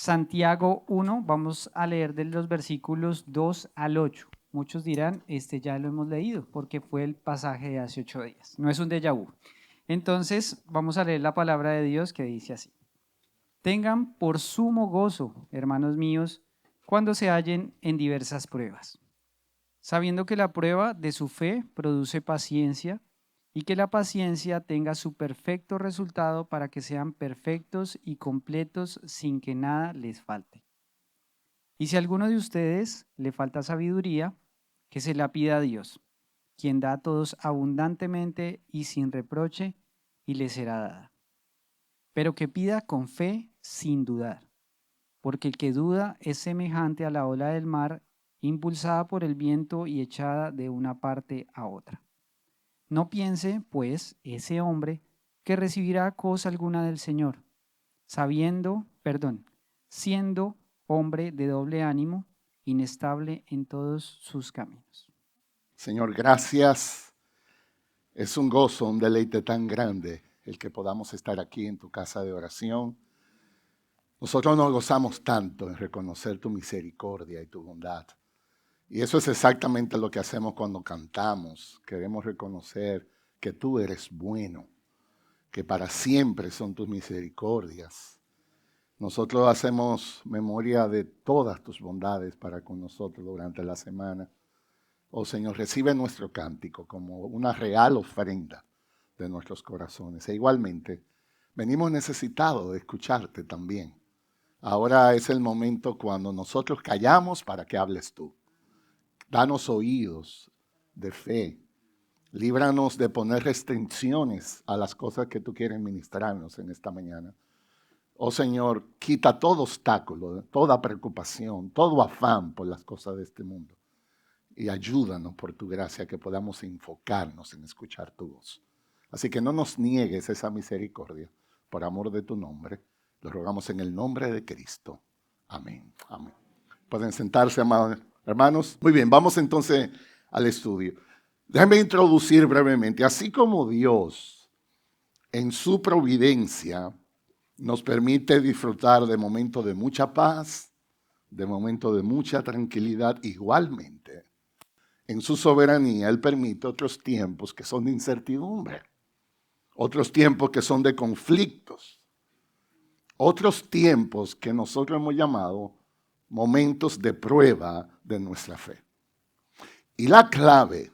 Santiago 1, vamos a leer de los versículos 2 al 8. Muchos dirán, ya lo hemos leído porque fue el pasaje de hace 8 días. No es un déjà vu. Entonces, vamos a leer la palabra de Dios que dice así. Tengan por sumo gozo, hermanos míos, cuando se hallen en diversas pruebas, sabiendo que la prueba de su fe produce paciencia y que la paciencia tenga su perfecto resultado para que sean perfectos y completos sin que nada les falte. Y si a alguno de ustedes le falta sabiduría, que se la pida a Dios, quien da a todos abundantemente y sin reproche, y le será dada. Pero que pida con fe sin dudar, porque el que duda es semejante a la ola del mar, impulsada por el viento y echada de una parte a otra. No piense, pues, ese hombre que recibirá cosa alguna del Señor, siendo hombre de doble ánimo, inestable en todos sus caminos. Señor, gracias. Es un gozo, un deleite tan grande el que podamos estar aquí en tu casa de oración. Nosotros nos gozamos tanto en reconocer tu misericordia y tu bondad. Y eso es exactamente lo que hacemos cuando cantamos. Queremos reconocer que tú eres bueno, que para siempre son tus misericordias. Nosotros hacemos memoria de todas tus bondades para con nosotros durante la semana. Oh Señor, recibe nuestro cántico como una real ofrenda de nuestros corazones. E igualmente, venimos necesitados de escucharte también. Ahora es el momento cuando nosotros callamos para que hables tú. Danos oídos de fe. Líbranos de poner restricciones a las cosas que tú quieres ministrarnos en esta mañana. Oh Señor, quita todo obstáculo, toda preocupación, todo afán por las cosas de este mundo. Y ayúdanos por tu gracia que podamos enfocarnos en escuchar tu voz. Así que no nos niegues esa misericordia por amor de tu nombre. Lo rogamos en el nombre de Cristo. Amén. Amén. Pueden sentarse, amados hermanos. Muy bien, vamos entonces al estudio. Déjenme introducir brevemente. Así como Dios, en su providencia, nos permite disfrutar de momentos de mucha paz, de momentos de mucha tranquilidad, igualmente, en su soberanía, Él permite otros tiempos que son de incertidumbre, otros tiempos que son de conflictos, otros tiempos que nosotros hemos llamado momentos de prueba de nuestra fe. Y la clave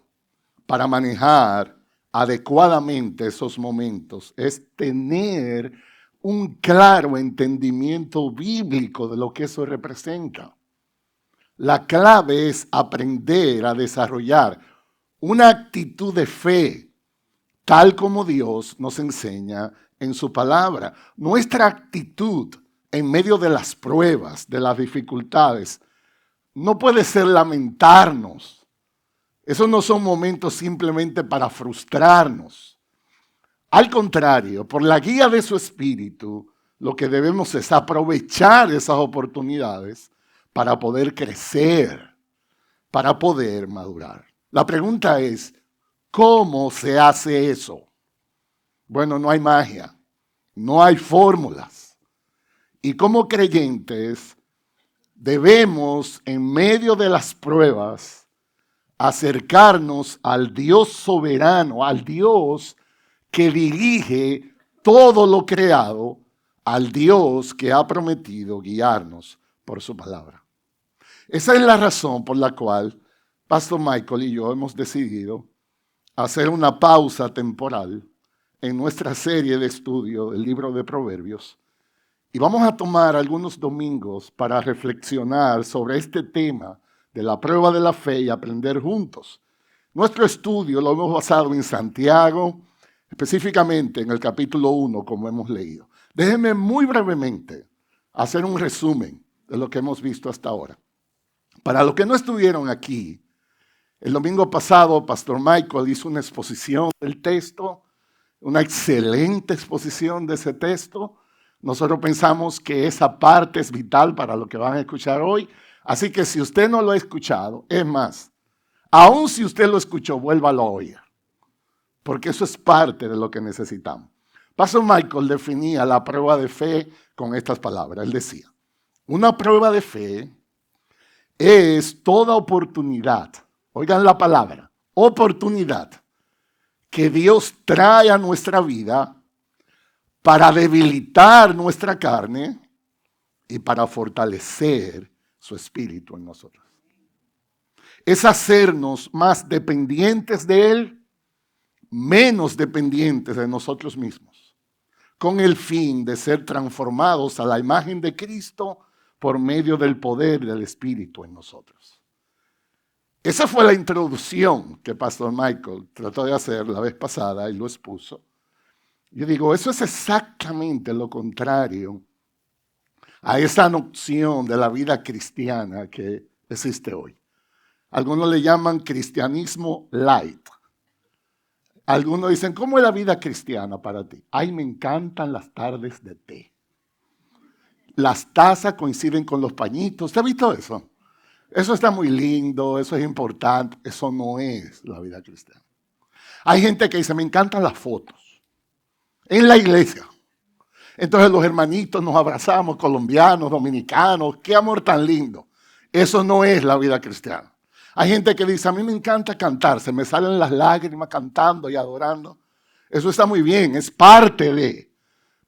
para manejar adecuadamente esos momentos es tener un claro entendimiento bíblico de lo que eso representa. La clave es aprender a desarrollar una actitud de fe, tal como Dios nos enseña en su palabra. Nuestra actitud en medio de las pruebas, de las dificultades, no puede ser lamentarnos. Esos no son momentos simplemente para frustrarnos. Al contrario, por la guía de su Espíritu, lo que debemos es aprovechar esas oportunidades para poder crecer, para poder madurar. La pregunta es, ¿cómo se hace eso? Bueno, no hay magia, no hay fórmulas. Y como creyentes, debemos, en medio de las pruebas, acercarnos al Dios soberano, al Dios que dirige todo lo creado, al Dios que ha prometido guiarnos por su palabra. Esa es la razón por la cual Pastor Michael y yo hemos decidido hacer una pausa temporal en nuestra serie de estudio del libro de Proverbios. Y vamos a tomar algunos domingos para reflexionar sobre este tema de la prueba de la fe y aprender juntos. Nuestro estudio lo hemos basado en Santiago, específicamente en el capítulo 1, como hemos leído. Déjenme muy brevemente hacer un resumen de lo que hemos visto hasta ahora. Para los que no estuvieron aquí, el domingo pasado Pastor Michael hizo una exposición del texto, una excelente exposición de ese texto. Nosotros pensamos que esa parte es vital para lo que van a escuchar hoy. Así que si usted no lo ha escuchado, es más, aun si usted lo escuchó, vuélvalo a oír. Porque eso es parte de lo que necesitamos. Pastor Michael definía la prueba de fe con estas palabras. Él decía, Una prueba de fe es toda oportunidad, oigan la palabra, oportunidad que Dios trae a nuestra vida para debilitar nuestra carne y para fortalecer su espíritu en nosotros. Es hacernos más dependientes de Él, menos dependientes de nosotros mismos, con el fin de ser transformados a la imagen de Cristo por medio del poder del Espíritu en nosotros. Esa fue la introducción que Pastor Michael trató de hacer la vez pasada y lo expuso. Yo digo, eso es exactamente lo contrario a esa noción de la vida cristiana que existe hoy. Algunos le llaman cristianismo light. Algunos dicen, ¿cómo es la vida cristiana para ti? Ay, me encantan las tardes de té. Las tazas coinciden con los pañitos. ¿Usted ha visto eso? Eso está muy lindo, eso es importante. Eso no es la vida cristiana. Hay gente que dice, me encantan las fotos. En la iglesia. Entonces los hermanitos nos abrazamos, colombianos, dominicanos. ¡Qué amor tan lindo! Eso no es la vida cristiana. Hay gente que dice, a mí me encanta cantar. Se me salen las lágrimas cantando y adorando. Eso está muy bien, es parte de.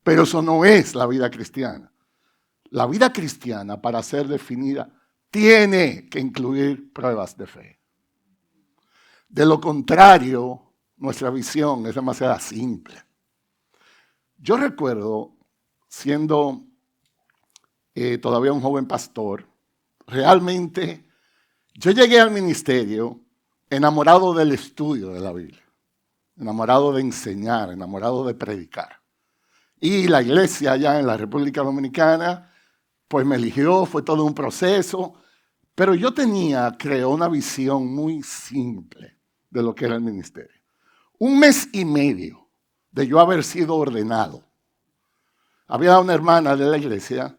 Pero eso no es la vida cristiana. La vida cristiana, para ser definida, tiene que incluir pruebas de fe. De lo contrario, nuestra visión es demasiado simple. Yo recuerdo, siendo todavía un joven pastor, realmente yo llegué al ministerio enamorado del estudio de la Biblia, enamorado de enseñar, enamorado de predicar. Y la iglesia allá en la República Dominicana, pues me eligió, fue todo un proceso. Pero yo tenía, creo, una visión muy simple de lo que era el ministerio. 1 mes y medio de yo haber sido ordenado. Había una hermana de la iglesia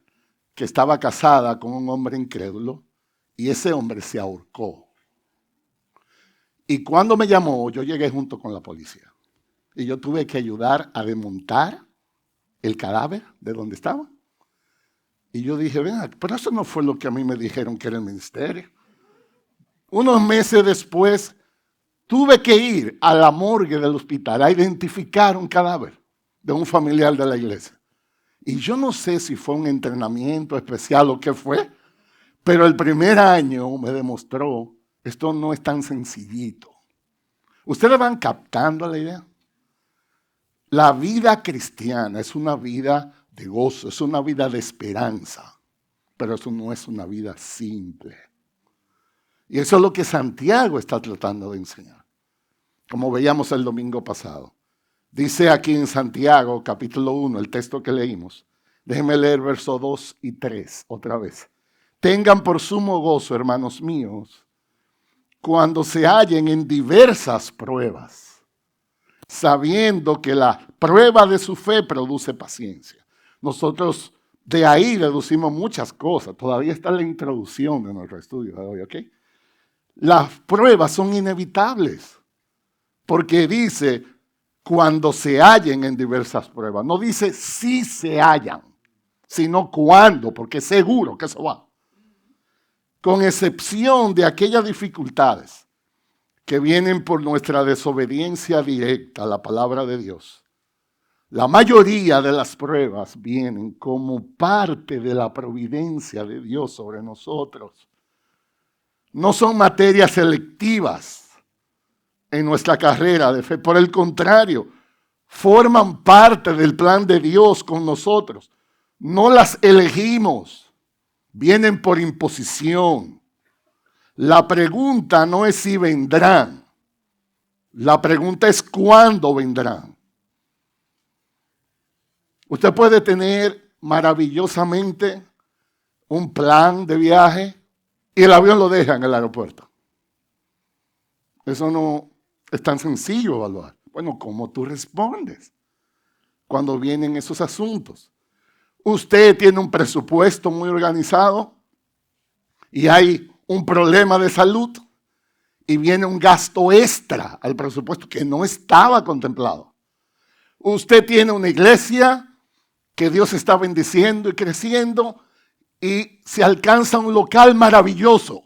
que estaba casada con un hombre incrédulo y ese hombre se ahorcó. Y cuando me llamó, yo llegué junto con la policía. Y yo tuve que ayudar a desmontar el cadáver de donde estaba. Y yo dije, ven, pero eso no fue lo que a mí me dijeron que era el ministerio. Unos meses después, tuve que ir a la morgue del hospital a identificar un cadáver de un familiar de la iglesia. Y yo no sé si fue un entrenamiento especial o qué fue, pero el primer año me demostró, esto no es tan sencillito. ¿Ustedes van captando la idea? La vida cristiana es una vida de gozo, es una vida de esperanza, pero eso no es una vida simple. Y eso es lo que Santiago está tratando de enseñar, como veíamos el domingo pasado. Dice aquí en Santiago, capítulo 1, el texto que leímos. Déjenme leer versos 2 y 3 otra vez. Tengan por sumo gozo, hermanos míos, cuando se hallen en diversas pruebas, sabiendo que la prueba de su fe produce paciencia. Nosotros de ahí deducimos muchas cosas. Todavía está la introducción de nuestro estudio de hoy, ¿ok? Las pruebas son inevitables, porque dice cuando se hallen en diversas pruebas. No dice si se hallan, sino cuándo, porque es seguro que eso va. Con excepción de aquellas dificultades que vienen por nuestra desobediencia directa a la palabra de Dios. La mayoría de las pruebas vienen como parte de la providencia de Dios sobre nosotros. No son materias selectivas en nuestra carrera de fe. Por el contrario, forman parte del plan de Dios con nosotros. No las elegimos, vienen por imposición. La pregunta no es si vendrán, la pregunta es cuándo vendrán. Usted puede tener maravillosamente un plan de viaje y el avión lo deja en el aeropuerto. Eso no es tan sencillo evaluar. Bueno, ¿cómo tú respondes cuando vienen esos asuntos? Usted tiene un presupuesto muy organizado y hay un problema de salud y viene un gasto extra al presupuesto que no estaba contemplado. Usted tiene una iglesia que Dios está bendiciendo y creciendo y se alcanza un local maravilloso,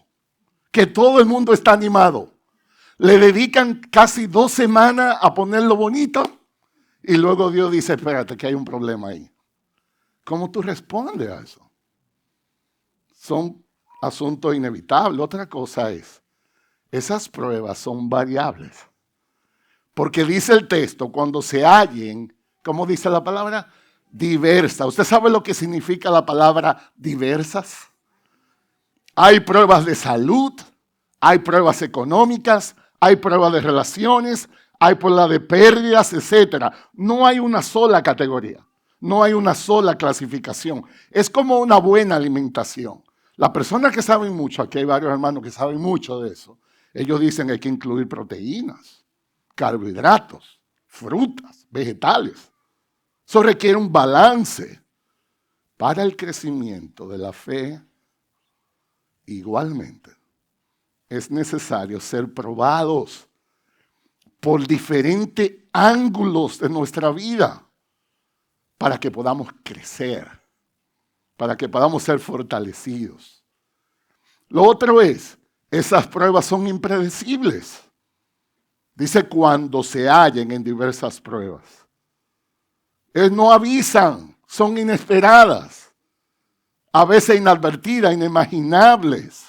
que todo el mundo está animado. Le dedican casi 2 semanas a ponerlo bonito y luego Dios dice, espérate, que hay un problema ahí. ¿Cómo tú respondes a eso? Son asuntos inevitables. Otra cosa es, esas pruebas son variables. Porque dice el texto, cuando se hallen, ¿cómo dice la palabra? Diversas. ¿Usted sabe lo que significa la palabra diversas? Hay pruebas de salud, hay pruebas económicas, hay pruebas de relaciones, hay pruebas de pérdidas, etc. No hay una sola categoría, no hay una sola clasificación. Es como una buena alimentación. Las personas que saben mucho, aquí hay varios hermanos que saben mucho de eso, ellos dicen que hay que incluir proteínas, carbohidratos, frutas, vegetales. Eso requiere un balance para el crecimiento de la fe. Igualmente, es necesario ser probados por diferentes ángulos de nuestra vida para que podamos crecer, para que podamos ser fortalecidos. Lo otro es, esas pruebas son impredecibles. Dice cuando se hallen en diversas pruebas. Ellos no avisan, son inesperadas, a veces inadvertidas, inimaginables.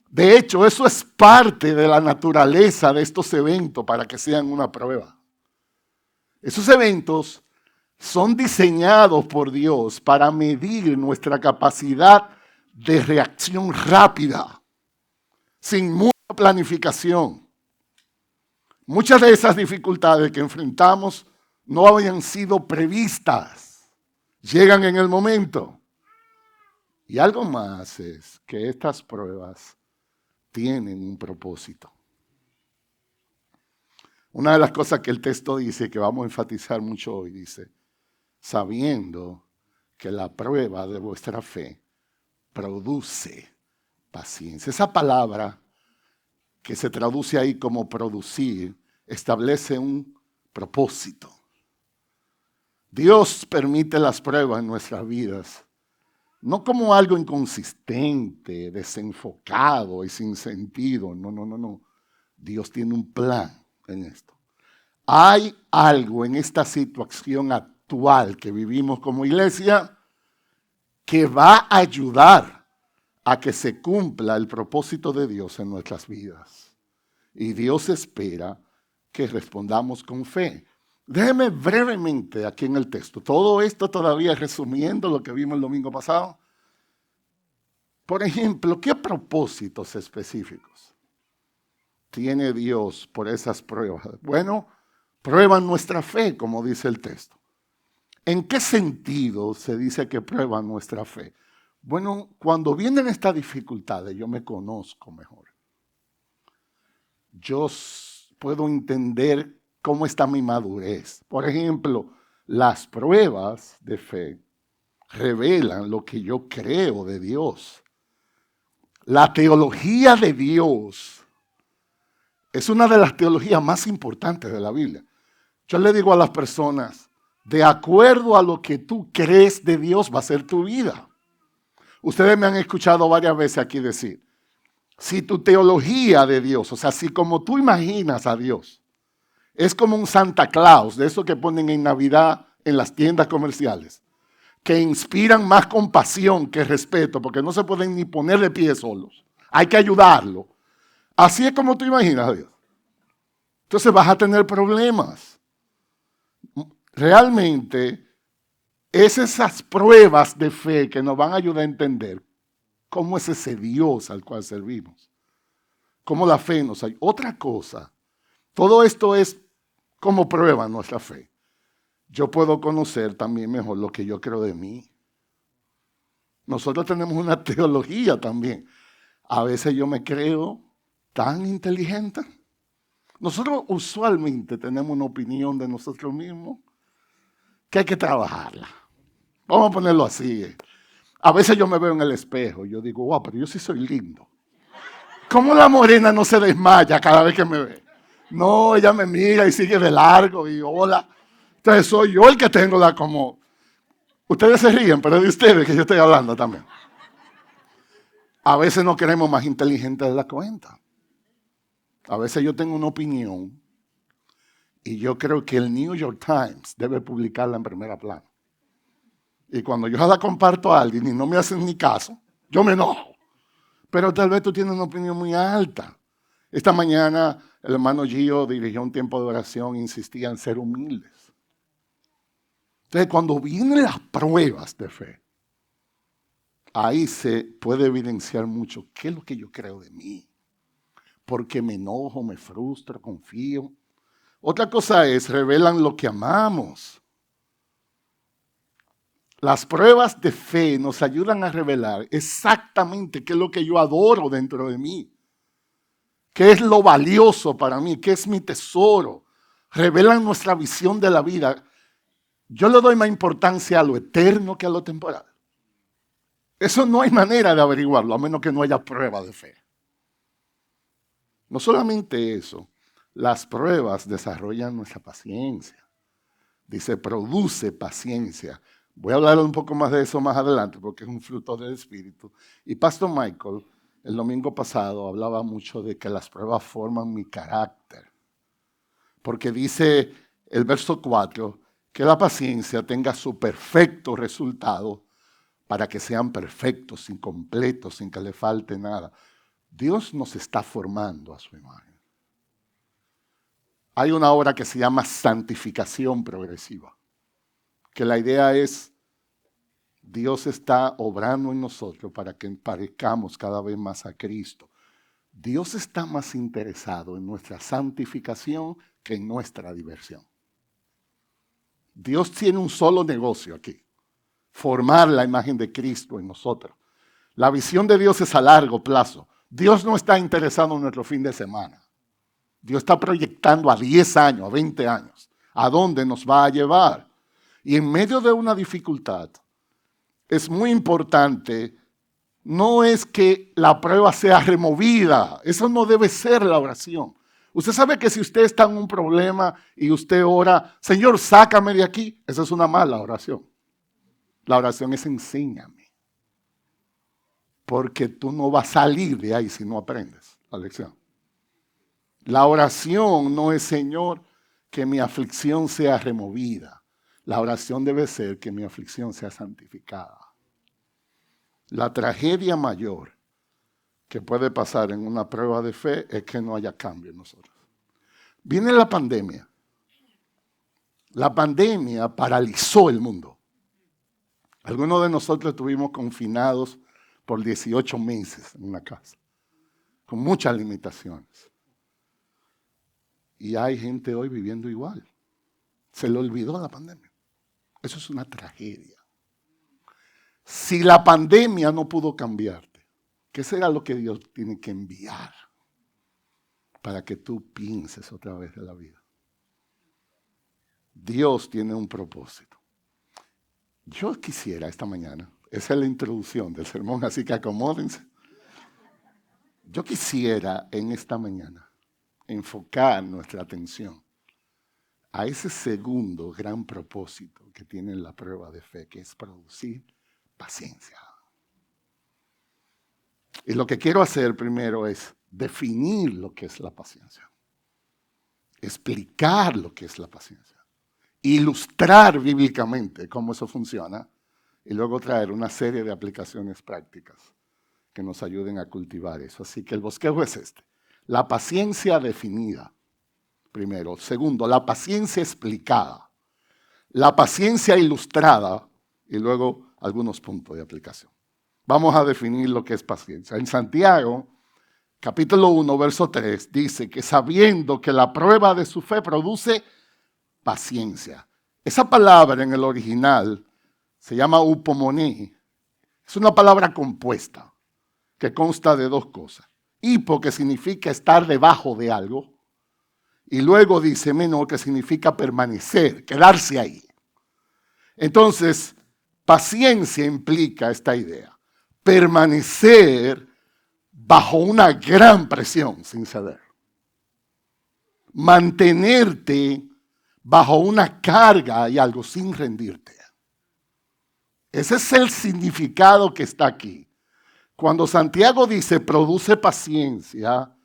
De hecho, eso es parte de la naturaleza de estos eventos para que sean una prueba. Esos eventos son diseñados por Dios para medir nuestra capacidad de reacción rápida, sin mucha planificación. Muchas de esas dificultades que enfrentamos no habían sido previstas, llegan en el momento. Y algo más es que estas pruebas tienen un propósito. Una de las cosas que el texto dice, que vamos a enfatizar mucho hoy, dice, sabiendo que la prueba de vuestra fe produce paciencia. Esa palabra que se traduce ahí como producir, establece un propósito. Dios permite las pruebas en nuestras vidas, no como algo inconsistente, desenfocado y sin sentido. No. Dios tiene un plan en esto. Hay algo en esta situación actual que vivimos como iglesia que va a ayudar a que se cumpla el propósito de Dios en nuestras vidas. Y Dios espera que respondamos con fe. Déjeme brevemente aquí en el texto. Todo esto todavía resumiendo lo que vimos el domingo pasado. Por ejemplo, ¿qué propósitos específicos tiene Dios por esas pruebas? Bueno, prueban nuestra fe, como dice el texto. ¿En qué sentido se dice que prueban nuestra fe? Bueno, cuando vienen estas dificultades, yo me conozco mejor. Yo puedo entender cómo está mi madurez. Por ejemplo, las pruebas de fe revelan lo que yo creo de Dios. La teología de Dios es una de las teologías más importantes de la Biblia. Yo le digo a las personas, de acuerdo a lo que tú crees de Dios va a ser tu vida. Ustedes me han escuchado varias veces aquí decir, si tu teología de Dios, o sea, si como tú imaginas a Dios, es como un Santa Claus, de eso que ponen en Navidad en las tiendas comerciales, que inspiran más compasión que respeto, porque no se pueden ni poner de pie solos. Hay que ayudarlo. Así es como tú imaginas a Dios. Entonces vas a tener problemas. Realmente es esas pruebas de fe que nos van a ayudar a entender cómo es ese Dios al cual servimos. Cómo la fe nos ayuda. Otra cosa, todo esto es como prueba nuestra fe. Yo puedo conocer también mejor lo que yo creo de mí. Nosotros tenemos una teología también. A veces yo me creo tan inteligente. Nosotros usualmente tenemos una opinión de nosotros mismos que hay que trabajarla. Vamos a ponerlo así. A veces yo me veo en el espejo y yo digo, wow, pero yo sí soy lindo. ¿Cómo la morena no se desmaya cada vez que me ve? No, ella me mira y sigue de largo y hola. Entonces soy yo el que tengo la como... Ustedes se ríen, pero es de ustedes que yo estoy hablando también. A veces nos creemos más inteligentes de la cuenta. A veces yo tengo una opinión y yo creo que el New York Times debe publicarla en primera plana. Y cuando yo la comparto a alguien y no me hacen ni caso, yo me enojo. Pero tal vez tú tienes una opinión muy alta. Esta mañana el hermano Gio dirigió un tiempo de oración e insistía en ser humildes. Entonces, cuando vienen las pruebas de fe, ahí se puede evidenciar mucho qué es lo que yo creo de mí. Porque me enojo, me frustro, confío. Otra cosa es, revelan lo que amamos. Las pruebas de fe nos ayudan a revelar exactamente qué es lo que yo adoro dentro de mí. Qué es lo valioso para mí, qué es mi tesoro. Revelan nuestra visión de la vida. Yo le doy más importancia a lo eterno que a lo temporal. Eso no hay manera de averiguarlo, a menos que no haya prueba de fe. No solamente eso, las pruebas desarrollan nuestra paciencia. Dice, produce paciencia. Voy a hablar un poco más de eso más adelante, porque es un fruto del Espíritu. Y Pastor Michael, el domingo pasado, hablaba mucho de que las pruebas forman mi carácter. Porque dice el verso 4, que la paciencia tenga su perfecto resultado para que sean perfectos, incompletos, sin que le falte nada. Dios nos está formando a su imagen. Hay una obra que se llama santificación progresiva, que la idea es, Dios está obrando en nosotros para que parezcamos cada vez más a Cristo. Dios está más interesado en nuestra santificación que en nuestra diversión. Dios tiene un solo negocio aquí, formar la imagen de Cristo en nosotros. La visión de Dios es a largo plazo. Dios no está interesado en nuestro fin de semana. Dios está proyectando a 10 años, a 20 años, a dónde nos va a llevar. Y en medio de una dificultad, es muy importante, no es que la prueba sea removida. Eso no debe ser la oración. Usted sabe que si usted está en un problema y usted ora, Señor, sácame de aquí, esa es una mala oración. La oración es enséñame. Porque tú no vas a salir de ahí si no aprendes la lección. La oración no es, Señor, que mi aflicción sea removida. La oración debe ser que mi aflicción sea santificada. La tragedia mayor que puede pasar en una prueba de fe es que no haya cambio en nosotros. Viene la pandemia. La pandemia paralizó el mundo. Algunos de nosotros estuvimos confinados por 18 meses en una casa, con muchas limitaciones. Y hay gente hoy viviendo igual. Se le olvidó la pandemia. Eso es una tragedia. Si la pandemia no pudo cambiarte, ¿qué será lo que Dios tiene que enviar para que tú pienses otra vez de la vida? Dios tiene un propósito. Yo quisiera esta mañana, esa es la introducción del sermón, así que acomódense. Yo quisiera en esta mañana enfocar nuestra atención a ese segundo gran propósito que tiene la prueba de fe, que es producir paciencia. Y lo que quiero hacer primero es definir lo que es la paciencia, explicar lo que es la paciencia, ilustrar bíblicamente cómo eso funciona y luego traer una serie de aplicaciones prácticas que nos ayuden a cultivar eso. Así que el bosquejo es este. La paciencia definida, primero. Segundo, la paciencia explicada. La paciencia ilustrada y luego algunos puntos de aplicación. Vamos a definir lo que es paciencia. En Santiago, capítulo 1, verso 3, dice que sabiendo que la prueba de su fe produce paciencia. Esa palabra en el original se llama upomoné. Es una palabra compuesta que consta de dos cosas. Hipo, que significa estar debajo de algo, y luego dice menor, que significa permanecer, quedarse ahí. Entonces, paciencia implica esta idea, permanecer bajo una gran presión sin ceder. Mantenerte bajo una carga y algo sin rendirte. Ese es el significado que está aquí. Cuando Santiago dice produce paciencia,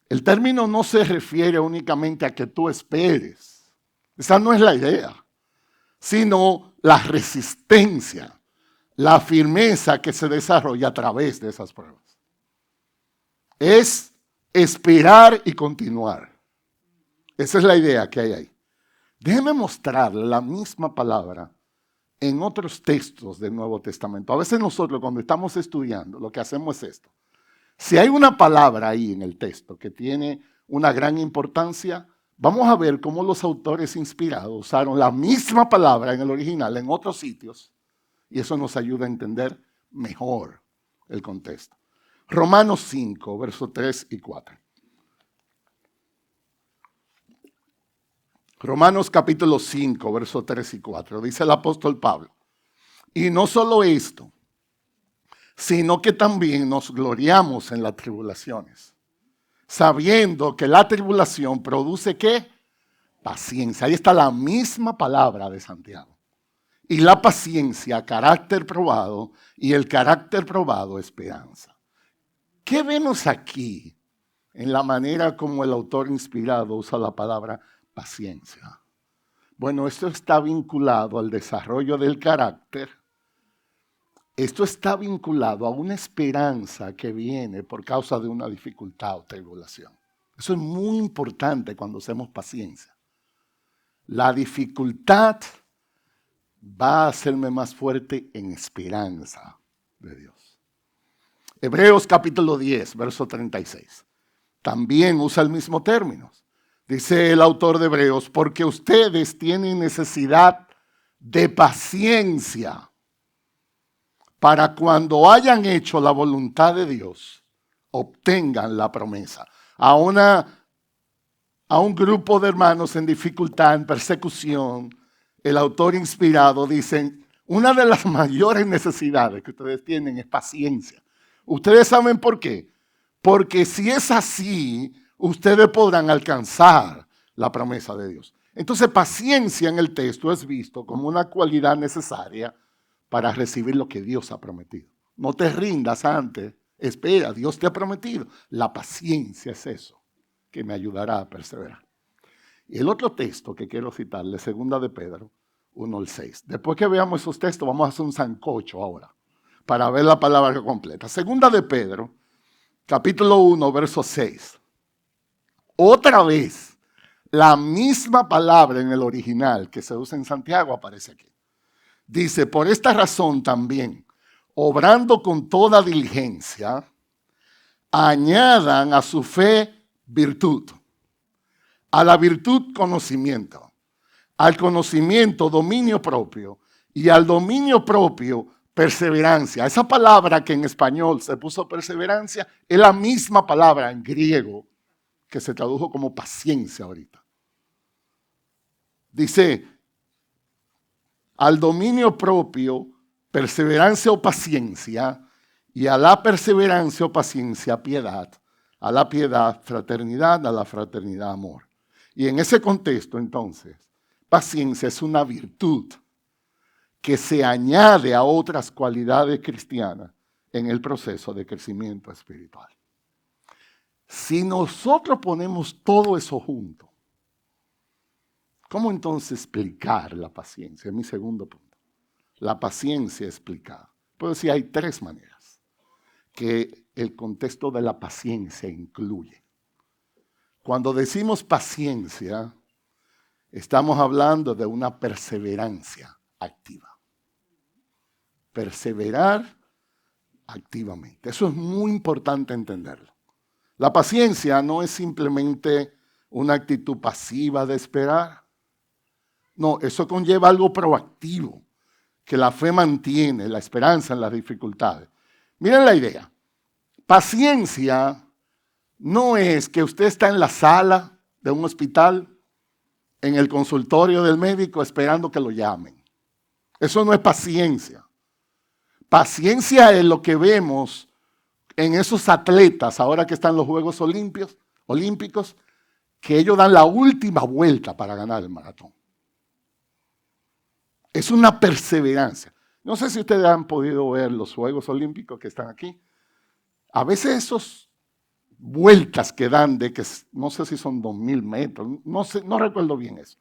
el término no se refiere únicamente a que tú esperes. Esa no es la idea, sino la resistencia, la firmeza que se desarrolla a través de esas pruebas. Es esperar y continuar. Esa es la idea que hay ahí. Déjeme mostrarle la misma palabra en otros textos del Nuevo Testamento. A veces nosotros cuando estamos estudiando lo que hacemos es esto. Si hay una palabra ahí en el texto que tiene una gran importancia, vamos a ver cómo los autores inspirados usaron la misma palabra en el original en otros sitios y eso nos ayuda a entender mejor el contexto. Romanos 5, versos 3 y 4. Romanos capítulo 5, versos 3 y 4. Dice el apóstol Pablo. Y no solo esto, sino que también nos gloriamos en las tribulaciones, sabiendo que la tribulación produce ¿qué? Paciencia. Ahí está la misma palabra de Santiago. Y la paciencia, carácter probado, y el carácter probado, esperanza. ¿Qué vemos aquí en la manera como el autor inspirado usa la palabra paciencia? Bueno, esto está vinculado al desarrollo del carácter. Esto está vinculado a una esperanza que viene por causa de una dificultad o tribulación. Eso es muy importante cuando hacemos paciencia. La dificultad va a hacerme más fuerte en esperanza de Dios. Hebreos capítulo 10, verso 36. También usa el mismo término. Dice el autor de Hebreos, porque ustedes tienen necesidad de paciencia para cuando hayan hecho la voluntad de Dios, obtengan la promesa. A un grupo de hermanos en dificultad, en persecución, el autor inspirado dice, una de las mayores necesidades que ustedes tienen es paciencia. ¿Ustedes saben por qué? Porque si es así, ustedes podrán alcanzar la promesa de Dios. Entonces, paciencia en el texto es visto como una cualidad necesaria para recibir lo que Dios ha prometido. No te rindas antes, espera, Dios te ha prometido. La paciencia es eso que me ayudará a perseverar. Y el otro texto que quiero citarle, segunda de Pedro 1 al 6. Después que veamos esos textos, vamos a hacer un sancocho ahora, para ver la palabra completa. Segunda de Pedro, capítulo 1, verso 6. Otra vez, la misma palabra en el original que se usa en Santiago aparece aquí. Dice, por esta razón también, obrando con toda diligencia, añadan a su fe virtud, a la virtud conocimiento, al conocimiento dominio propio y al dominio propio perseverancia. Esa palabra que en español se puso perseverancia es la misma palabra en griego que se tradujo como paciencia ahorita. Dice, al dominio propio, perseverancia o paciencia, y a la perseverancia o paciencia, piedad, a la piedad, fraternidad, a la fraternidad, amor. Y en ese contexto, entonces, paciencia es una virtud que se añade a otras cualidades cristianas en el proceso de crecimiento espiritual. Si nosotros ponemos todo eso junto, ¿cómo entonces explicar la paciencia? Es mi segundo punto. La paciencia explicada. Puedo decir, hay tres maneras que el contexto de la paciencia incluye. Cuando decimos paciencia, estamos hablando de una perseverancia activa. Perseverar activamente. Eso es muy importante entenderlo. La paciencia no es simplemente una actitud pasiva de esperar. No, eso conlleva algo proactivo, que la fe mantiene, la esperanza en las dificultades. Miren la idea. Paciencia no es que usted está en la sala de un hospital, en el consultorio del médico, esperando que lo llamen. Eso no es paciencia. Paciencia es lo que vemos en esos atletas, ahora que están los Juegos Olímpicos, que ellos dan la última vuelta para ganar el maratón. Es una perseverancia. No sé si ustedes han podido ver los Juegos Olímpicos que están aquí. A veces esos vueltas que dan de que no sé si son 2000 metros, no recuerdo bien eso.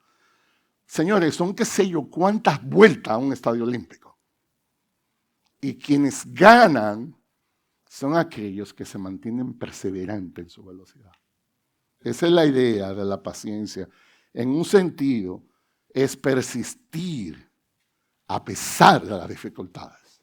Señores, son qué sé yo cuántas vueltas a un estadio olímpico. Y quienes ganan son aquellos que se mantienen perseverantes en su velocidad. Esa es la idea de la paciencia. En un sentido, es persistir a pesar de las dificultades.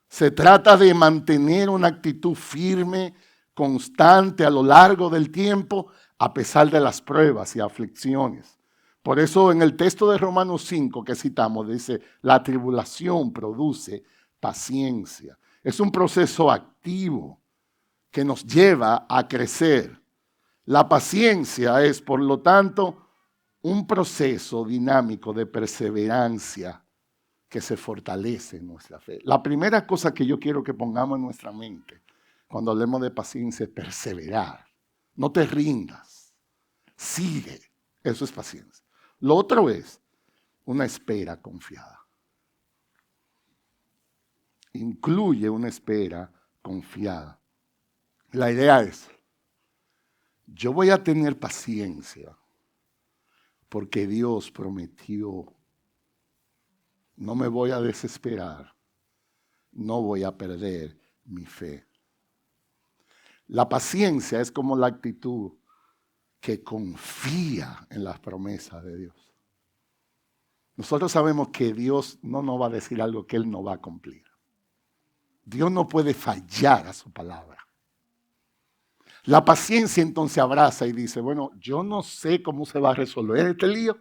Se trata de mantener una actitud firme, constante a lo largo del tiempo, a pesar de las pruebas y aflicciones. Por eso en el texto de Romanos 5 que citamos dice, la tribulación produce paciencia. Es un proceso activo que nos lleva a crecer. La paciencia es, por lo tanto, un proceso dinámico de perseverancia que se fortalece en nuestra fe. La primera cosa que yo quiero que pongamos en nuestra mente cuando hablemos de paciencia es perseverar. No te rindas, sigue. Eso es paciencia. Lo otro es una espera confiada. Incluye una espera confiada. La idea es, yo voy a tener paciencia porque Dios prometió. No me voy a desesperar, no voy a perder mi fe. La paciencia es como la actitud que confía en las promesas de Dios. Nosotros sabemos que Dios no nos va a decir algo que Él no va a cumplir. Dios no puede fallar a su palabra. La paciencia entonces abraza y dice, bueno, yo no sé cómo se va a resolver este lío.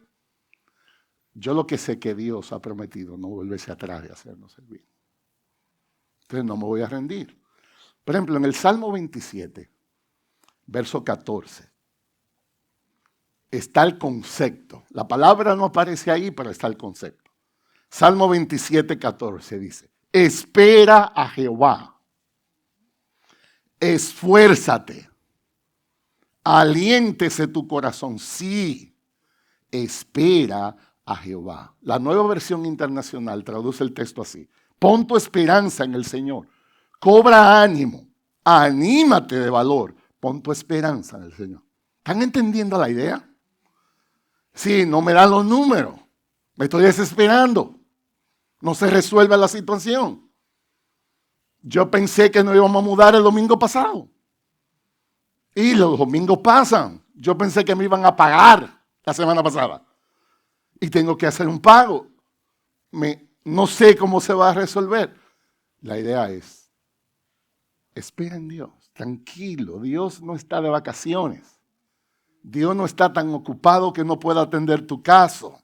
Yo lo que sé que Dios ha prometido no volverse atrás de hacernos el bien. Entonces no me voy a rendir. Por ejemplo, en el Salmo 27, verso 14, está el concepto. La palabra no aparece ahí, pero está el concepto. Salmo 27, 14 dice, espera a Jehová, esfuérzate, aliéntese tu corazón. Sí, espera a Jehová. La Nueva Versión Internacional traduce el texto así. Pon tu esperanza en el Señor. Cobra ánimo. Anímate de valor. Pon tu esperanza en el Señor. ¿Están entendiendo la idea? Sí, no me dan los números. Me estoy desesperando. No se resuelve la situación. Yo pensé que nos íbamos a mudar el domingo pasado. Y los domingos pasan. Yo pensé que me iban a pagar la semana pasada. Y tengo que hacer un pago. No sé cómo se va a resolver. La idea es, espera en Dios, tranquilo. Dios no está de vacaciones. Dios no está tan ocupado que no pueda atender tu caso.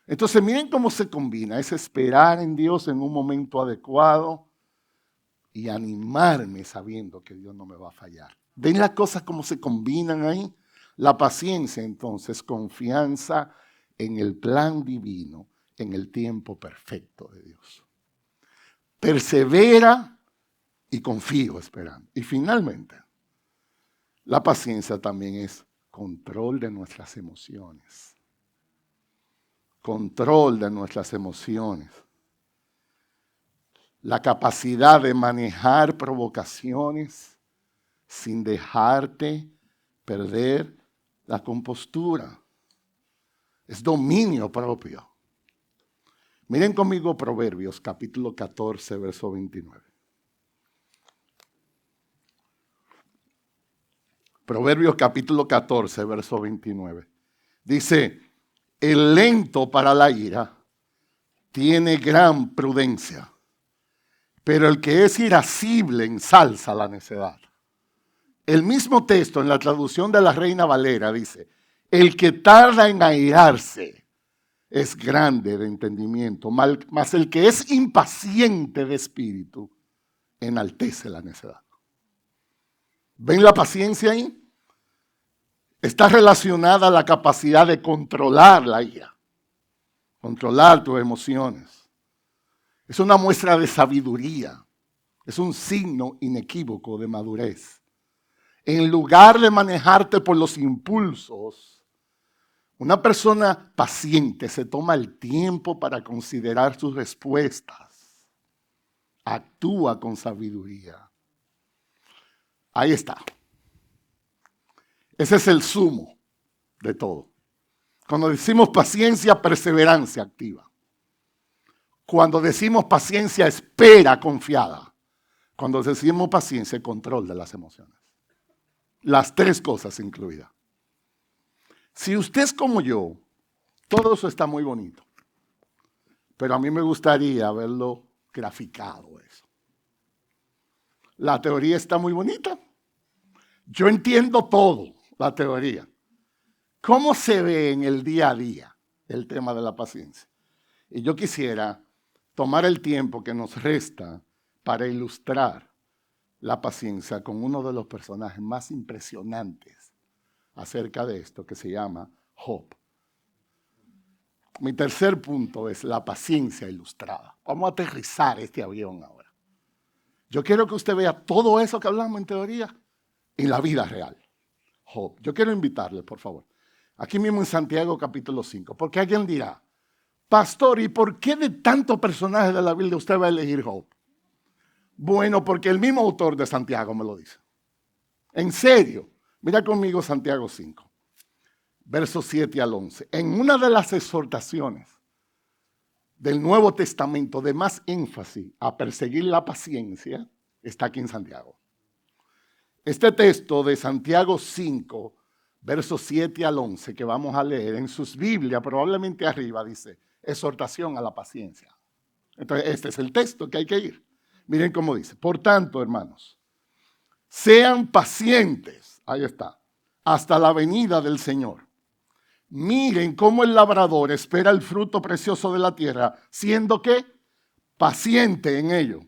Entonces miren cómo se combina. Es esperar en Dios en un momento adecuado y animarme sabiendo que Dios no me va a fallar. ¿Ven las cosas cómo se combinan ahí? La paciencia entonces, confianza en el plan divino, en el tiempo perfecto de Dios. Persevera y confío esperando. Y finalmente, la paciencia también es control de nuestras emociones. Control de nuestras emociones. La capacidad de manejar provocaciones sin dejarte perder la compostura. Es dominio propio. Miren conmigo Proverbios, capítulo 14, verso 29. Proverbios, capítulo 14, verso 29. Dice, el lento para la ira tiene gran prudencia, pero el que es irascible ensalza la necedad. El mismo texto en la traducción de la Reina Valera dice, el que tarda en airarse es grande de entendimiento, mas el que es impaciente de espíritu enaltece la necedad. ¿Ven la paciencia ahí? Está relacionada a la capacidad de controlar la ira, controlar tus emociones. Es una muestra de sabiduría, es un signo inequívoco de madurez. En lugar de manejarte por los impulsos, Una persona paciente se toma el tiempo para considerar sus respuestas. Actúa con sabiduría. Ahí está. Ese es el sumo de todo. Cuando decimos paciencia, perseverancia activa. Cuando decimos paciencia, espera confiada. Cuando decimos paciencia, control de las emociones. Las tres cosas incluidas. Si usted es como yo, todo eso está muy bonito. Pero a mí me gustaría verlo graficado eso. La teoría está muy bonita. Yo entiendo todo, la teoría. ¿Cómo se ve en el día a día el tema de la paciencia? Y yo quisiera tomar el tiempo que nos resta para ilustrar la paciencia con uno de los personajes más impresionantes acerca de esto, que se llama Job. Mi tercer punto es la paciencia ilustrada. Vamos a aterrizar este avión ahora. Yo quiero que usted vea todo eso que hablamos en teoría en la vida real. Job. Yo quiero invitarle, por favor. Aquí mismo en Santiago capítulo 5. Porque alguien dirá, pastor, ¿y por qué de tantos personajes de la Biblia usted va a elegir Job? Bueno, porque el mismo autor de Santiago me lo dice. En serio. Mira conmigo Santiago 5, versos 7 al 11. En una de las exhortaciones del Nuevo Testamento de más énfasis a perseguir la paciencia, está aquí en Santiago. Este texto de Santiago 5, versos 7 al 11, que vamos a leer en sus Biblias, probablemente arriba dice, exhortación a la paciencia. Entonces, este es el texto que hay que ir. Miren cómo dice. Por tanto, hermanos, sean pacientes, ahí está, hasta la venida del Señor. Miren cómo el labrador espera el fruto precioso de la tierra, siendo que paciente en ello,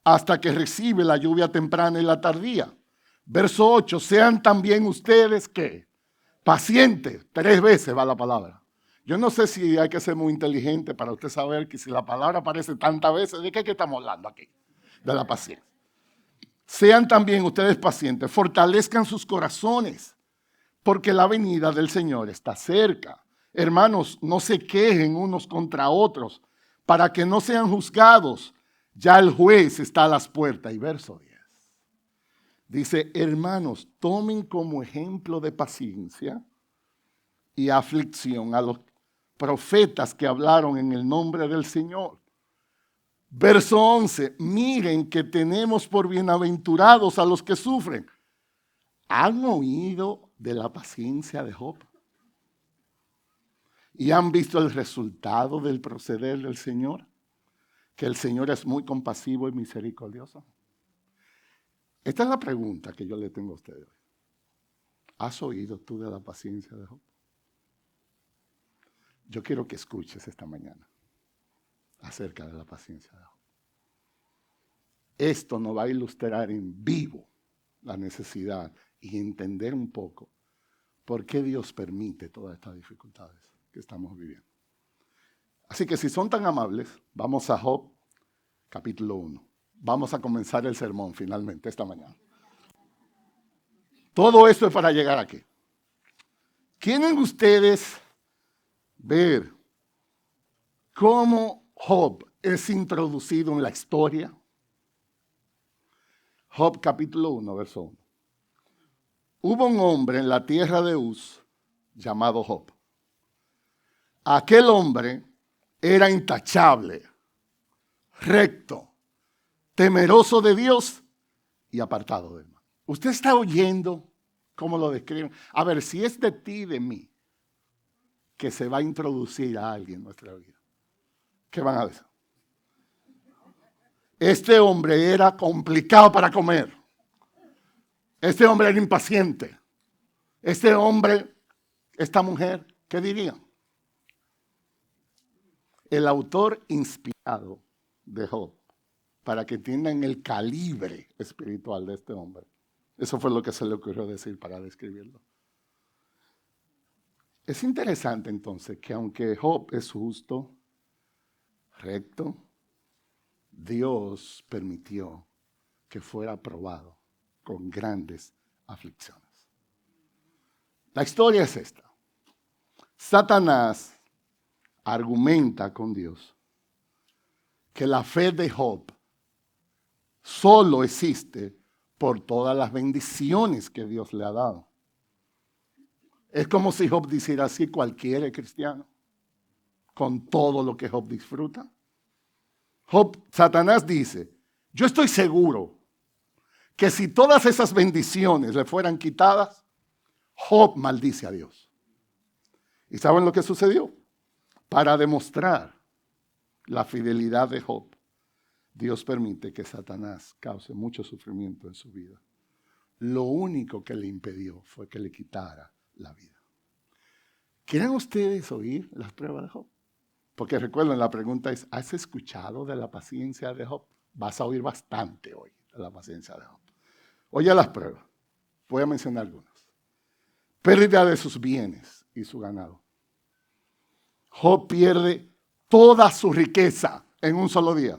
hasta que recibe la lluvia temprana y la tardía. Verso 8, sean también ustedes, ¿qué? Pacientes. 3 veces va la palabra. Yo no sé si hay que ser muy inteligente para usted saber que si la palabra aparece tantas veces, ¿de qué estamos hablando aquí? De la paciencia. Sean también ustedes pacientes, fortalezcan sus corazones, porque la venida del Señor está cerca. Hermanos, no se quejen unos contra otros, para que no sean juzgados. Ya el juez está a las puertas. Y verso 10. Dice, hermanos, tomen como ejemplo de paciencia y aflicción a los profetas que hablaron en el nombre del Señor. Verso 11, miren que tenemos por bienaventurados a los que sufren. ¿Han oído de la paciencia de Job? ¿Y han visto el resultado del proceder del Señor? Que el Señor es muy compasivo y misericordioso. Esta es la pregunta que yo le tengo a ustedes. ¿Has oído tú de la paciencia de Job? Yo quiero que escuches esta mañana acerca de la paciencia de Job. Esto nos va a ilustrar en vivo la necesidad y entender un poco por qué Dios permite todas estas dificultades que estamos viviendo. Así que si son tan amables, vamos a Job capítulo 1. Vamos a comenzar el sermón finalmente esta mañana. Todo esto es para llegar aquí. ¿Quieren ustedes ver cómo Job es introducido en la historia? Job capítulo 1, verso 1. Hubo un hombre en la tierra de Uz llamado Job. Aquel hombre era intachable, recto, temeroso de Dios y apartado del mal. ¿Usted está oyendo cómo lo describen? A ver, si es de ti y de mí que se va a introducir a alguien en nuestra vida, ¿qué van a decir? Este hombre era complicado para comer. Este hombre era impaciente. Este hombre, esta mujer, ¿qué dirían? El autor inspirado de Job, para que entiendan el calibre espiritual de este hombre. Eso fue lo que se le ocurrió decir para describirlo. Es interesante entonces que aunque Job es justo, recto, Dios permitió que fuera probado con grandes aflicciones. La historia es esta. Satanás argumenta con Dios que la fe de Job solo existe por todas las bendiciones que Dios le ha dado. Es como si Job dijera así, cualquiera cristiano, con todo lo que Job disfruta. Satanás dice, yo estoy seguro que si todas esas bendiciones le fueran quitadas, Job maldice a Dios. ¿Y saben lo que sucedió? Para demostrar la fidelidad de Job, Dios permite que Satanás cause mucho sufrimiento en su vida. Lo único que le impidió fue que le quitara la vida. ¿Quieren ustedes oír las pruebas de Job? Porque recuerden, la pregunta es, ¿has escuchado de la paciencia de Job? Vas a oír bastante hoy de la paciencia de Job. Oye las pruebas. Voy a mencionar algunas. Pérdida de sus bienes y su ganado. Job pierde toda su riqueza en un solo día.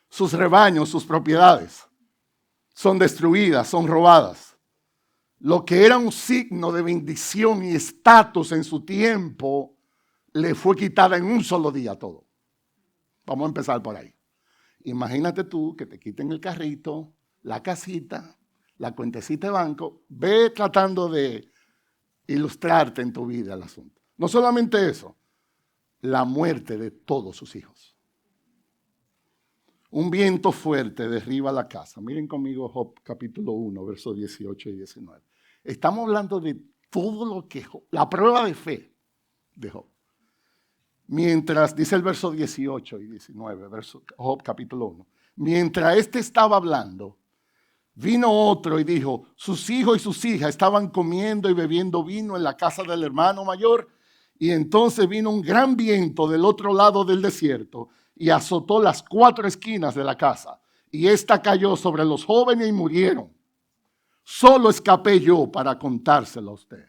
Sus rebaños, sus propiedades son destruidas, son robadas. Lo que era un signo de bendición y estatus en su tiempo le fue quitada en un solo día todo. Vamos a empezar por ahí. Imagínate tú que te quiten el carrito, la casita, la cuentecita de banco. Ve tratando de ilustrarte en tu vida el asunto. No solamente eso, la muerte de todos sus hijos. Un viento fuerte derriba la casa. Miren conmigo Job capítulo 1, versos 18 y 19. Estamos hablando de todo lo que Job, la prueba de fe de Job. Mientras, dice el verso 18 y 19, Job capítulo 1, mientras éste estaba hablando, vino otro y dijo, sus hijos y sus hijas estaban comiendo y bebiendo vino en la casa del hermano mayor, y entonces vino un gran viento del otro lado del desierto y azotó las 4 esquinas de la casa, y ésta cayó sobre los jóvenes y murieron. Solo escapé yo para contárselo a usted.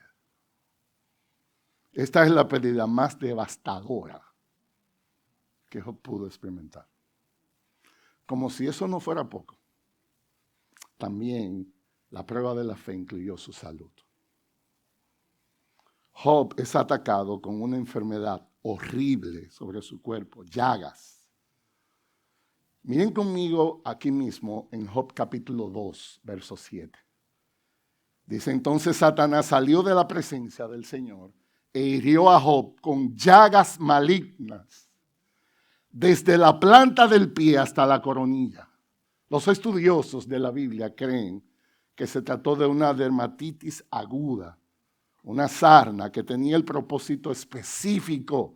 Esta es la pérdida más devastadora que Job pudo experimentar. Como si eso no fuera poco, también la prueba de la fe incluyó su salud. Job es atacado con una enfermedad horrible sobre su cuerpo, llagas. Miren conmigo aquí mismo en Job capítulo 2, verso 7. Dice, entonces Satanás salió de la presencia del Señor e hirió a Job con llagas malignas, desde la planta del pie hasta la coronilla. Los estudiosos de la Biblia creen que se trató de una dermatitis aguda, una sarna que tenía el propósito específico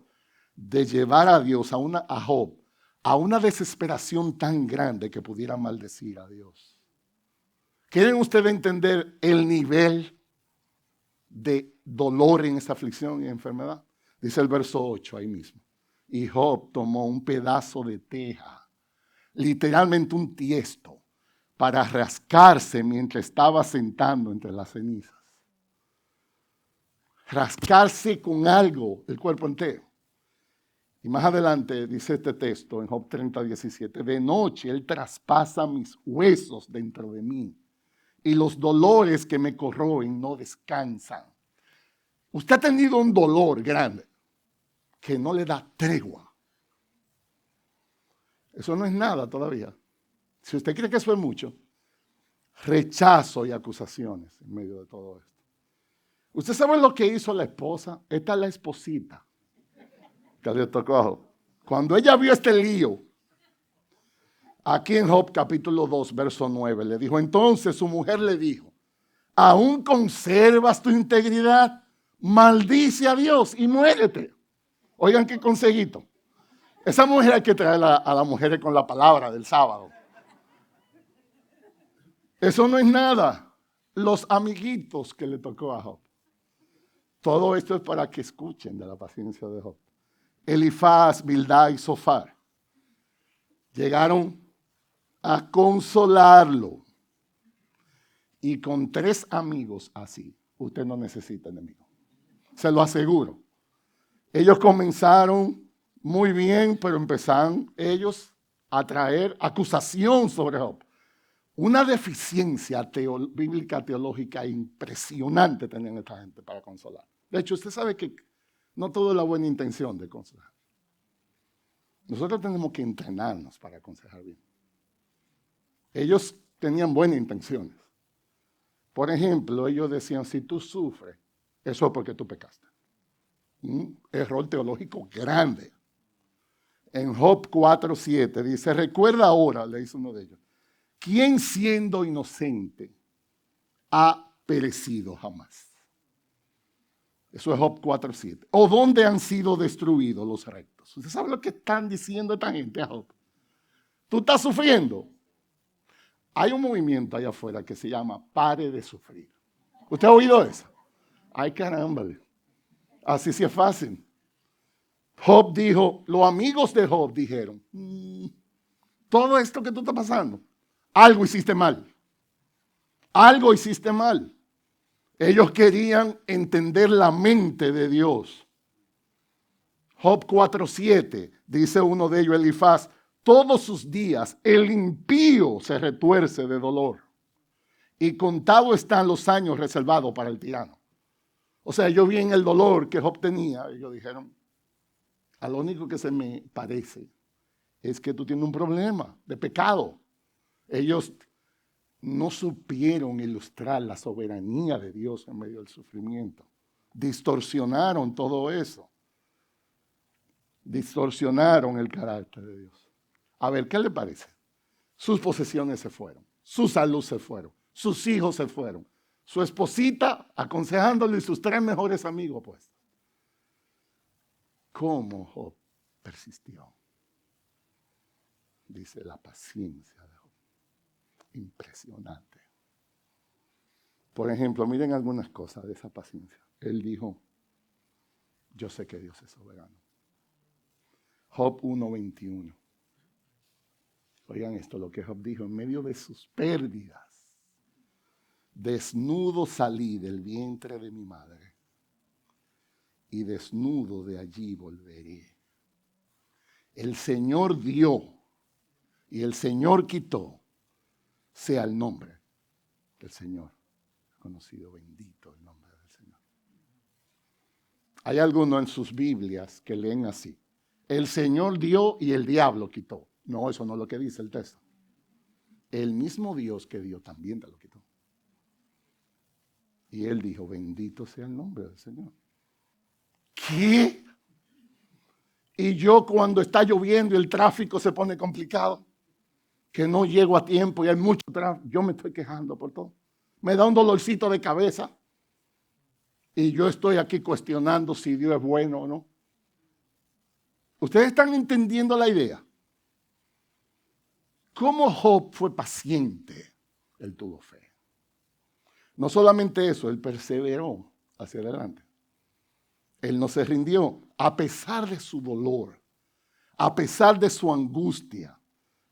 de llevar a Dios, a Job, a una desesperación tan grande que pudiera maldecir a Dios. ¿Quieren ustedes entender el nivel de dolor en esa aflicción y enfermedad? Dice el verso 8 ahí mismo. Y Job tomó un pedazo de teja, literalmente un tiesto, para rascarse mientras estaba sentando entre las cenizas. Rascarse con algo el cuerpo entero. Y más adelante dice este texto en Job 30, 17, de noche él traspasa mis huesos dentro de mí y los dolores que me corroen no descansan. Usted ha tenido un dolor grande que no le da tregua. Eso no es nada todavía. Si usted cree que eso es mucho, rechazo y acusaciones en medio de todo esto. ¿Usted sabe lo que hizo la esposa? Esta es la esposita que le tocó a Job. Cuando ella vio este lío, aquí en Job capítulo 2, verso 9, le dijo, entonces su mujer le dijo, ¿aún conservas tu integridad? Maldice a Dios y muérete. Oigan qué consejito. Esa mujer hay que traerla a las mujeres con la palabra del sábado. Eso no es nada. Los amiguitos que le tocó a Job. Todo esto es para que escuchen de la paciencia de Job. Elifaz, Bildad y Zofar llegaron a consolarlo. Y con 3 amigos así, usted no necesita enemigo. Se lo aseguro. Ellos comenzaron muy bien, pero empezaron ellos a traer acusación sobre Job. Una deficiencia bíblica teológica impresionante tenían esta gente para consolar. De hecho, usted sabe que no todo es la buena intención de aconsejar. Nosotros tenemos que entrenarnos para aconsejar bien. Ellos tenían buenas intenciones. Por ejemplo, ellos decían, si tú sufres, eso es porque tú pecaste. Un error teológico grande. En Job 4:7 dice, recuerda ahora, le dice uno de ellos, ¿quién siendo inocente ha perecido jamás? Eso es Job 4:7. ¿O dónde han sido destruidos los rectos? ¿Usted sabe lo que están diciendo esta gente a Job? Tú estás sufriendo. Hay un movimiento allá afuera que se llama Pare de Sufrir. ¿Usted ha oído eso? Ay, caramba. Así sí es fácil. Job dijo, los amigos de Job dijeron, todo esto que tú estás pasando, algo hiciste mal. Algo hiciste mal. Ellos querían entender la mente de Dios. Job 4:7, dice uno de ellos, Elifaz, todos sus días el impío se retuerce de dolor y contados están los años reservados para el tirano. O sea, yo vi en el dolor que Job tenía, ellos dijeron, a lo único que se me parece es que tú tienes un problema de pecado. Ellos no supieron ilustrar la soberanía de Dios en medio del sufrimiento. Distorsionaron todo eso. Distorsionaron el carácter de Dios. A ver, ¿qué le parece? Sus posesiones se fueron, su salud se fueron, sus hijos se fueron, su esposita aconsejándole y sus 3 mejores amigos, pues. ¿Cómo Job persistió? Dice la paciencia de Job. Impresionante. Por ejemplo, miren algunas cosas de esa paciencia. Él dijo, yo sé que Dios es soberano. Job 1:21. Oigan esto, lo que Job dijo, en medio de sus pérdidas, desnudo salí del vientre de mi madre y desnudo de allí volveré. El Señor dio y el Señor quitó, sea el nombre del Señor conocido, bendito el nombre del Señor. Hay algunos en sus Biblias que leen así, el Señor dio y el diablo quitó. No, eso no es lo que dice el texto. El mismo Dios que dio también te lo quitó. Y él dijo, bendito sea el nombre del Señor. ¿Qué? Y yo cuando está lloviendo y el tráfico se pone complicado, que no llego a tiempo y hay mucho tráfico, yo me estoy quejando por todo. Me da un dolorcito de cabeza y yo estoy aquí cuestionando si Dios es bueno o no. ¿Ustedes están entendiendo la idea? ¿Cómo Job fue paciente? Él tuvo fe. No solamente eso, él perseveró hacia adelante. Él no se rindió a pesar de su dolor, a pesar de su angustia.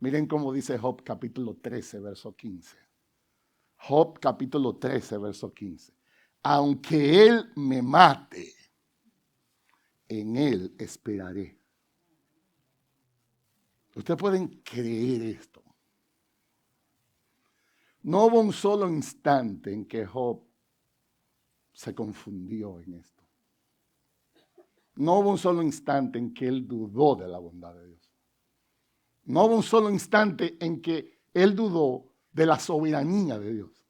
Miren cómo dice Job capítulo 13, verso 15. Job capítulo 13, verso 15. Aunque él me mate, en él esperaré. Ustedes pueden creer esto. No hubo un solo instante en que Job se confundió en esto. No hubo un solo instante en que él dudó de la bondad de Dios. No hubo un solo instante en que él dudó de la soberanía de Dios.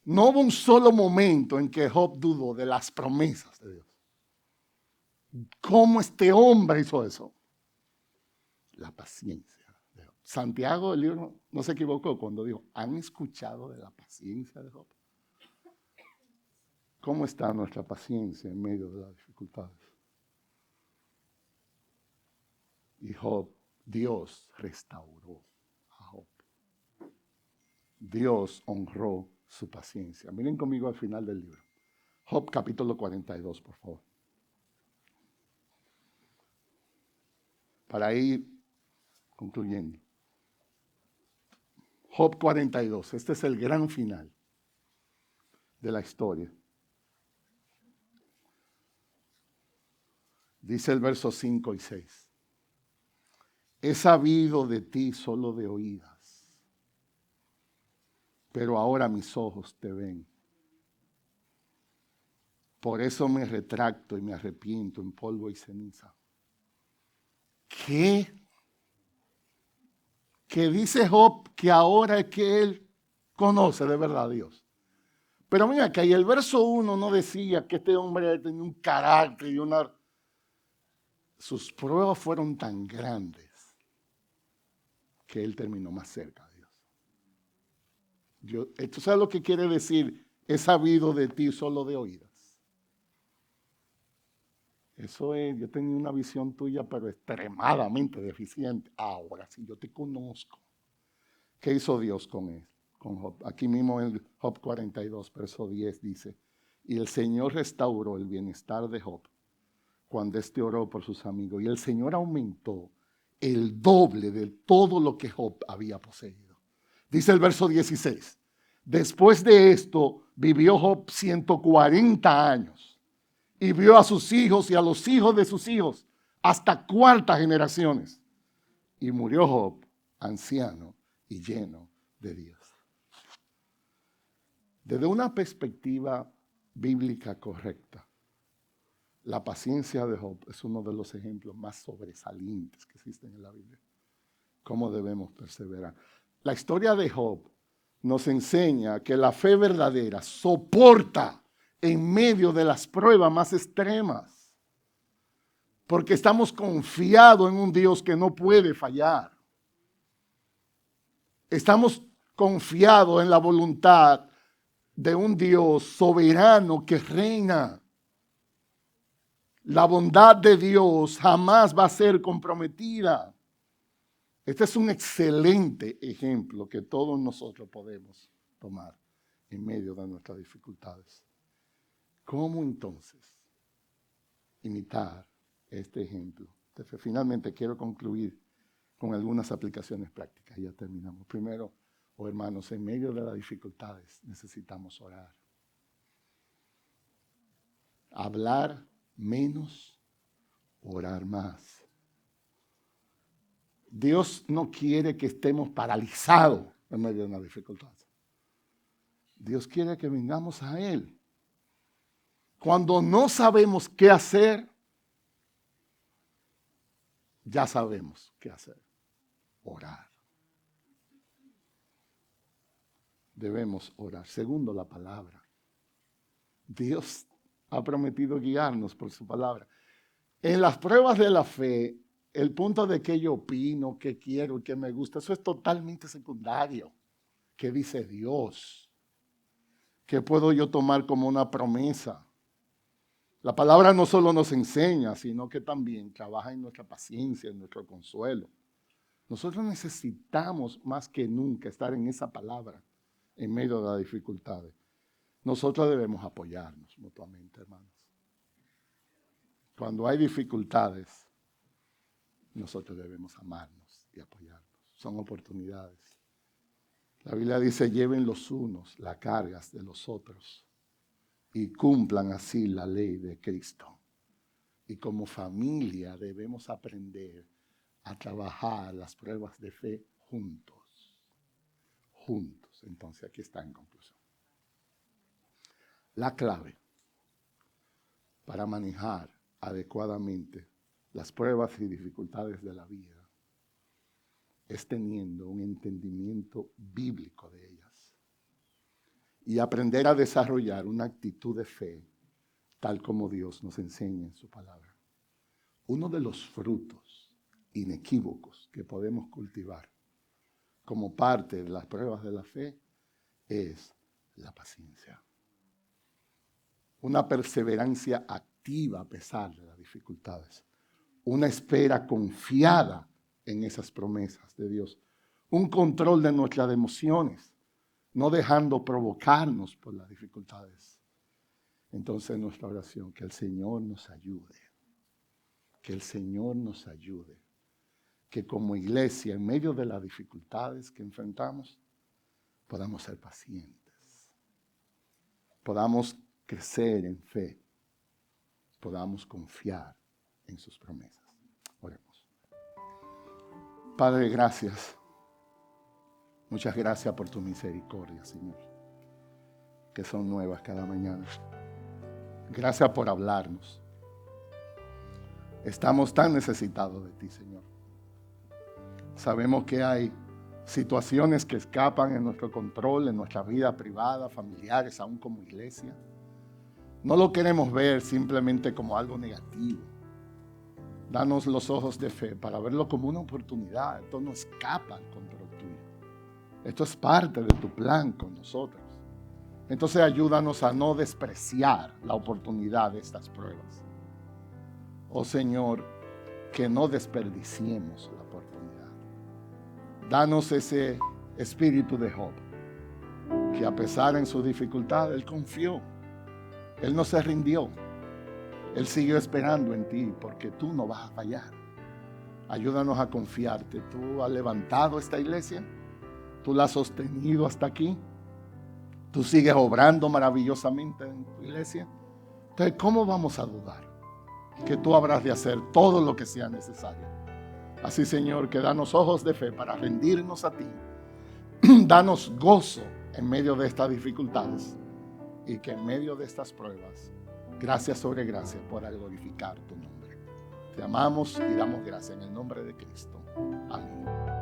No hubo un solo momento en que Job dudó de las promesas de Dios. ¿Cómo este hombre hizo eso? La paciencia. Santiago, el libro, no se equivocó cuando dijo, ¿han escuchado de la paciencia de Job? ¿Cómo está nuestra paciencia en medio de las dificultades? Y Job, Dios restauró a Job. Dios honró su paciencia. Miren conmigo al final del libro. Job capítulo 42, por favor. Para ir concluyendo. Job 42, este es el gran final de la historia. Dice el verso 5 y 6. He sabido de ti solo de oídas, pero ahora mis ojos te ven. Por eso me retracto y me arrepiento en polvo y ceniza. ¿Qué? Que dice Job que ahora es que él conoce de verdad a Dios. Pero mira que ahí el verso 1 no decía que este hombre tenía un carácter y una... Sus pruebas fueron tan grandes que él terminó más cerca de Dios. ¿Esto sabes lo que quiere decir? He sabido de ti solo de oídas. Eso es, yo tenía una visión tuya, pero extremadamente deficiente. Ahora sí, yo te conozco. ¿Qué hizo Dios con él? Con Job. Aquí mismo en Job 42, verso 10 dice, y el Señor restauró el bienestar de Job cuando éste oró por sus amigos. Y el Señor aumentó el doble de todo lo que Job había poseído. Dice el verso 16, después de esto vivió Job 140 años. Y vio a sus hijos y a los hijos de sus hijos hasta cuartas generaciones. Y murió Job, anciano y lleno de días. Desde una perspectiva bíblica correcta, la paciencia de Job es uno de los ejemplos más sobresalientes que existen en la Biblia. ¿Cómo debemos perseverar? La historia de Job nos enseña que la fe verdadera soporta en medio de las pruebas más extremas, porque estamos confiados en un Dios que no puede fallar. Estamos confiados en la voluntad de un Dios soberano que reina. La bondad de Dios jamás va a ser comprometida. Este es un excelente ejemplo que todos nosotros podemos tomar en medio de nuestras dificultades. ¿Cómo entonces imitar este ejemplo? Entonces, finalmente quiero concluir con algunas aplicaciones prácticas. Ya terminamos. Primero, hermanos, en medio de las dificultades necesitamos orar. Hablar menos, orar más. Dios no quiere que estemos paralizados en medio de una dificultad. Dios quiere que vengamos a Él. Cuando no sabemos qué hacer, ya sabemos qué hacer. Orar. Debemos orar. Segundo, la palabra. Dios ha prometido guiarnos por su palabra. En las pruebas de la fe, el punto de que yo opino, que quiero, que me gusta, eso es totalmente secundario. ¿Qué dice Dios? ¿Qué puedo yo tomar como una promesa? La palabra no solo nos enseña, sino que también trabaja en nuestra paciencia, en nuestro consuelo. Nosotros necesitamos más que nunca estar en esa palabra en medio de las dificultades. Nosotros debemos apoyarnos mutuamente, hermanos. Cuando hay dificultades, nosotros debemos amarnos y apoyarnos. Son oportunidades. La Biblia dice, lleven los unos las cargas de los otros y cumplan así la ley de Cristo. Y como familia debemos aprender a trabajar las pruebas de fe juntos. Juntos. Entonces aquí está en conclusión. La clave para manejar adecuadamente las pruebas y dificultades de la vida es teniendo un entendimiento bíblico de ellas y aprender a desarrollar una actitud de fe tal como Dios nos enseña en su palabra. Uno de los frutos inequívocos que podemos cultivar como parte de las pruebas de la fe es la paciencia. Una perseverancia activa a pesar de las dificultades. Una espera confiada en esas promesas de Dios. Un control de nuestras emociones, no dejando provocarnos por las dificultades. Entonces nuestra oración, que el Señor nos ayude. Que el Señor nos ayude. Que como iglesia, en medio de las dificultades que enfrentamos, podamos ser pacientes. Podamos crecer en fe. Podamos confiar en sus promesas. Oremos. Padre, gracias. Muchas gracias por tu misericordia, Señor, que son nuevas cada mañana. Gracias por hablarnos. Estamos tan necesitados de ti, Señor. Sabemos que hay situaciones que escapan en nuestro control, en nuestra vida privada, familiares, aún como iglesia. No lo queremos ver simplemente como algo negativo. Danos los ojos de fe para verlo como una oportunidad. Esto no escapa al control tuyo. Esto es parte de tu plan con nosotros. Entonces ayúdanos a no despreciar la oportunidad de estas pruebas. Oh Señor, que no desperdiciemos la oportunidad. Danos ese espíritu de Job, que a pesar en su dificultad, él confió. Él no se rindió. Él siguió esperando en ti porque tú no vas a fallar. Ayúdanos a confiarte. Tú has levantado esta iglesia. Tú la has sostenido hasta aquí. Tú sigues obrando maravillosamente en tu iglesia. Entonces, ¿cómo vamos a dudar que tú habrás de hacer todo lo que sea necesario? Así, Señor, que danos ojos de fe para rendirnos a ti. Danos gozo en medio de estas dificultades y que en medio de estas pruebas, gracias sobre gracia, pueda glorificar tu nombre. Te amamos y damos gracias en el nombre de Cristo. Amén.